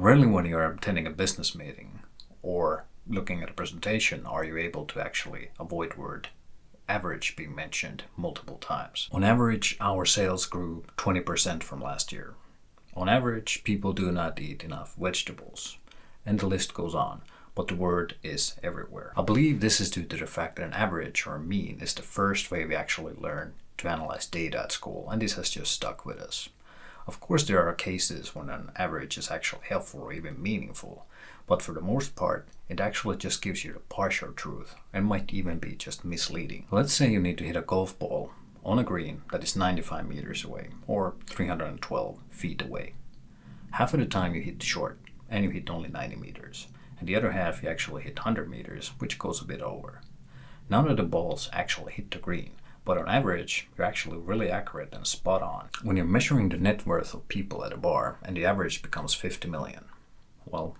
Rarely when you're attending a business meeting or looking at a presentation are you able to actually avoid word average being mentioned multiple times. On average, our sales grew 20% from last year. On average, people do not eat enough vegetables. And the list goes on, but the word is everywhere. I believe this is due to the fact that an average or a mean is the first way we actually learn to analyze data at school, and this has just stuck with us. Of course, there are cases when an average is actually helpful or even meaningful, but for the most part, it actually just gives you the partial truth and might even be just misleading. Let's say you need to hit a golf ball on a green that is 95 meters away or 312 feet away. Half of the time you hit short and you hit only 90 meters, and the other half you actually hit 100 meters, which goes a bit over. None of the balls actually hit the green, but on average, you're actually really accurate and spot on. When you're measuring the net worth of people at a bar and the average becomes 50 million, well,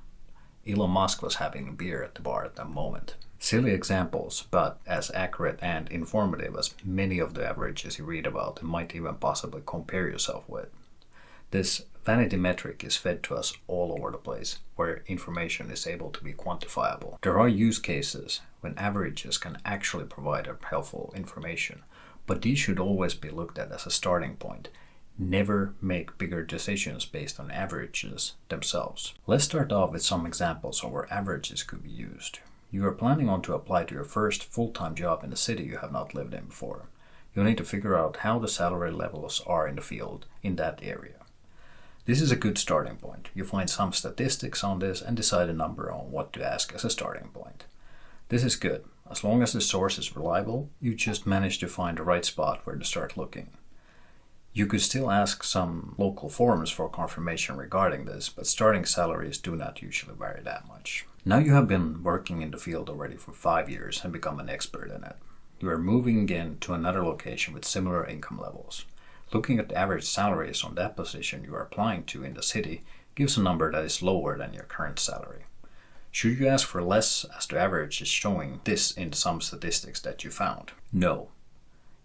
Elon Musk was having a beer at the bar at that moment. Silly examples, but as accurate and informative as many of the averages you read about and might even possibly compare yourself with. This vanity metric is fed to us all over the place, where information is able to be quantifiable. There are use cases when averages can actually provide helpful information, but these should always be looked at as a starting point. Never make bigger decisions based on averages themselves. Let's start off with some examples of where averages could be used. You are planning on to apply to your first full-time job in a city you have not lived in before. You'll need to figure out how the salary levels are in the field in that area. This is a good starting point. You find some statistics on this and decide a number on what to ask as a starting point. This is good. As long as the source is reliable, you just manage to find the right spot where to start looking. You could still ask some local forums for confirmation regarding this, but starting salaries do not usually vary that much. Now you have been working in the field already for 5 years and become an expert in it. You are moving again to another location with similar income levels. Looking at the average salaries on that position you are applying to in the city gives a number that is lower than your current salary. Should you ask for less as the average is showing this in some statistics that you found? No.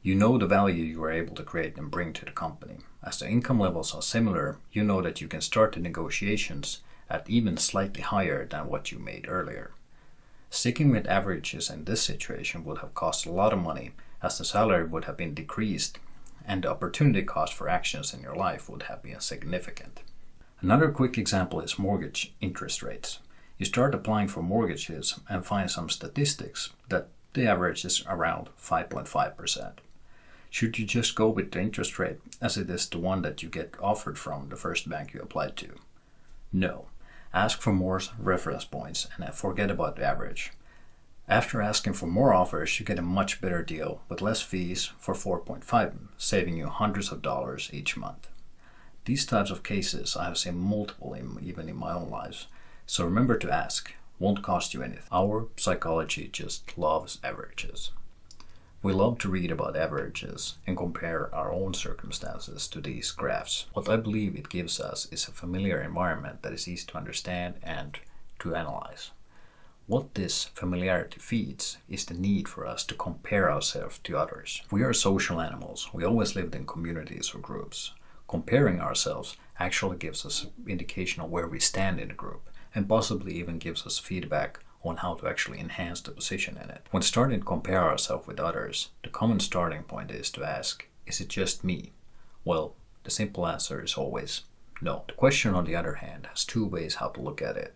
You know the value you are able to create and bring to the company. As the income levels are similar, you know that you can start the negotiations at even slightly higher than what you made earlier. Sticking with averages in this situation would have cost a lot of money, as the salary would have been decreased and the opportunity cost for actions in your life would have been significant. Another quick example is mortgage interest rates. You start applying for mortgages and find some statistics that the average is around 5.5%. Should you just go with the interest rate as it is the one that you get offered from the first bank you applied to? No. Ask for more reference points and forget about the average. After asking for more offers, you get a much better deal with less fees for 4.5, saving you hundreds of dollars each month. These types of cases I have seen multiple even in my own life, so remember to ask. Won't cost you anything. Our psychology just loves averages. We love to read about averages and compare our own circumstances to these graphs. What I believe it gives us is a familiar environment that is easy to understand and to analyze. What this familiarity feeds is the need for us to compare ourselves to others. We are social animals. We always lived in communities or groups. Comparing ourselves actually gives us an indication of where we stand in a group and possibly even gives us feedback on how to actually enhance the position in it. When starting to compare ourselves with others, the common starting point is to ask, is it just me? Well, the simple answer is always no. The question, on the other hand, has two ways how to look at it.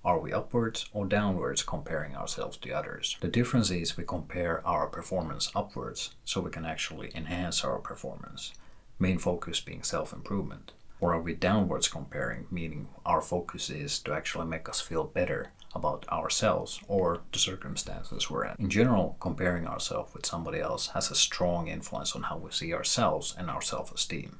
Are we upwards or downwards comparing ourselves to others? The difference is we compare our performance upwards so we can actually enhance our performance, main focus being self-improvement. Or are we downwards comparing, meaning our focus is to actually make us feel better about ourselves or the circumstances we're in. In general, comparing ourselves with somebody else has a strong influence on how we see ourselves and our self-esteem.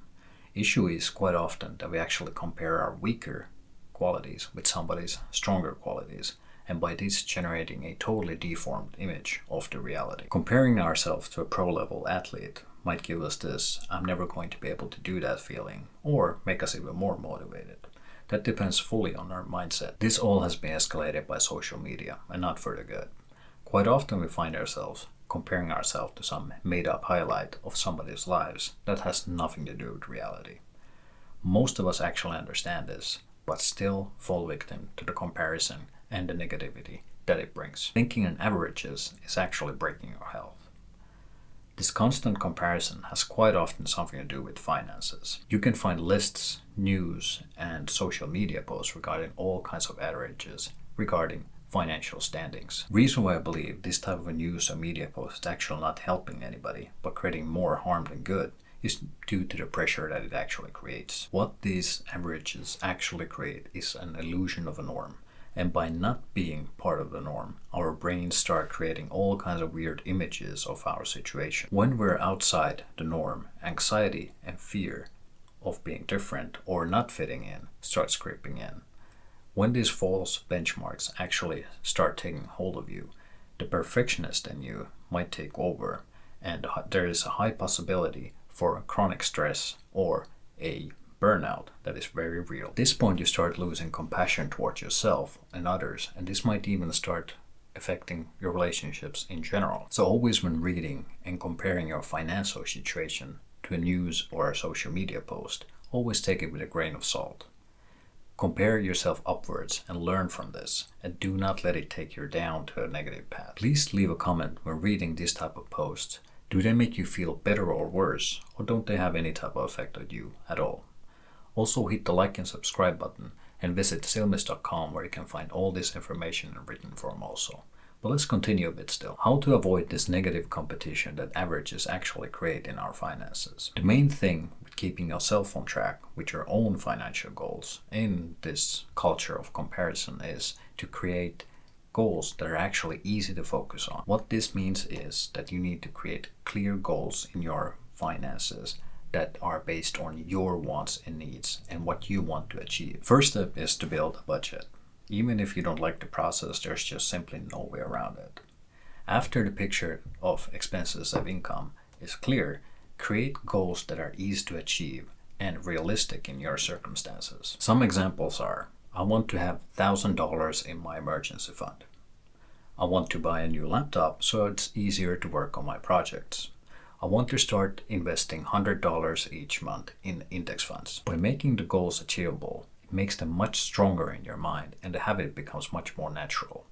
Issue is quite often that we actually compare our weaker qualities with somebody's stronger qualities, and by this generating a totally deformed image of the reality. Comparing ourselves to a pro-level athlete might give us this "I'm never going to be able to do that" feeling, or make us even more motivated. That depends fully on our mindset. This all has been escalated by social media, and not for the good. Quite often we find ourselves comparing ourselves to some made-up highlight of somebody's lives that has nothing to do with reality. Most of us actually understand this, but still fall victim to the comparison and the negativity that it brings. Thinking in averages is actually breaking your health. This constant comparison has quite often something to do with finances. You can find lists, news, and social media posts regarding all kinds of averages regarding financial standings. The reason why I believe this type of a news or media post is actually not helping anybody but creating more harm than good is due to the pressure that it actually creates. What these averages actually create is an illusion of a norm. And by not being part of the norm, our brains start creating all kinds of weird images of our situation. When we're outside the norm, anxiety and fear of being different or not fitting in starts creeping in. When these false benchmarks actually start taking hold of you, the perfectionist in you might take over, and there is a high possibility for chronic stress or a burnout that is very real. At this point, you start losing compassion towards yourself and others, and this might even start affecting your relationships in general. So always when reading and comparing your financial situation to a news or a social media post, always take it with a grain of salt. Compare yourself upwards and learn from this, and do not let it take you down to a negative path. Please leave a comment when reading this type of posts. Do they make you feel better or worse, or don't they have any type of effect on you at all? Also hit the like and subscribe button and visit silmis.com where you can find all this information in written form also. But let's continue a bit still. How to avoid this negative competition that averages actually create in our finances. The main thing with keeping yourself on track with your own financial goals in this culture of comparison is to create goals that are actually easy to focus on. What this means is that you need to create clear goals in your finances that are based on your wants and needs and what you want to achieve. First step is to build a budget. Even if you don't like the process, there's just simply no way around it. After the picture of expenses of income is clear, create goals that are easy to achieve and realistic in your circumstances. Some examples are, I want to have $1,000 in my emergency fund. I want to buy a new laptop so it's easier to work on my projects. I want to start investing $100 each month in index funds. By making the goals achievable, it makes them much stronger in your mind and the habit becomes much more natural.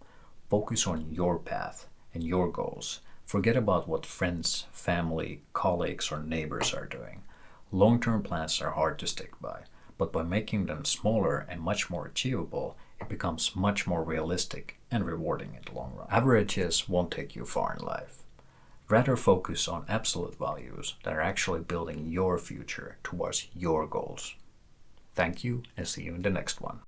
Focus on your path and your goals. Forget about what friends, family, colleagues, or neighbors are doing. Long-term plans are hard to stick by, but by making them smaller and much more achievable, it becomes much more realistic and rewarding in the long run. Averages won't take you far in life. Rather focus on absolute values that are actually building your future towards your goals. Thank you and see you in the next one.